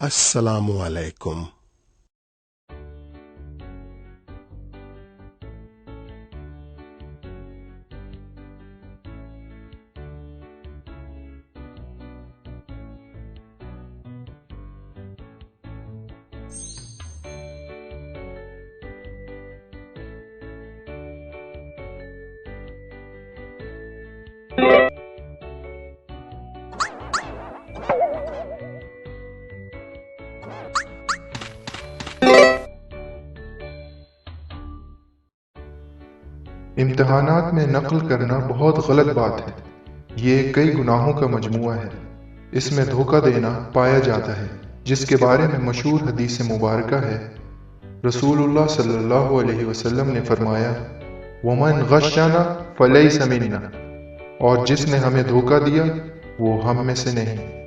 अस्सलामु अलैकुम। इम्तिहानात में नकल करना बहुत गलत बात है। ये कई गुनाहों का मजमुआ है। इसमें धोखा देना पाया जाता है, जिसके बारे में मशहूर हदीस मुबारका है। रसूलुल्लाह सल्लल्लाहु अलैहि वसल्लम ने फरमाया, वमन गश्शना फलैसा मिन्ना, और जिसने हमें धोखा दिया वो हम में से नहीं।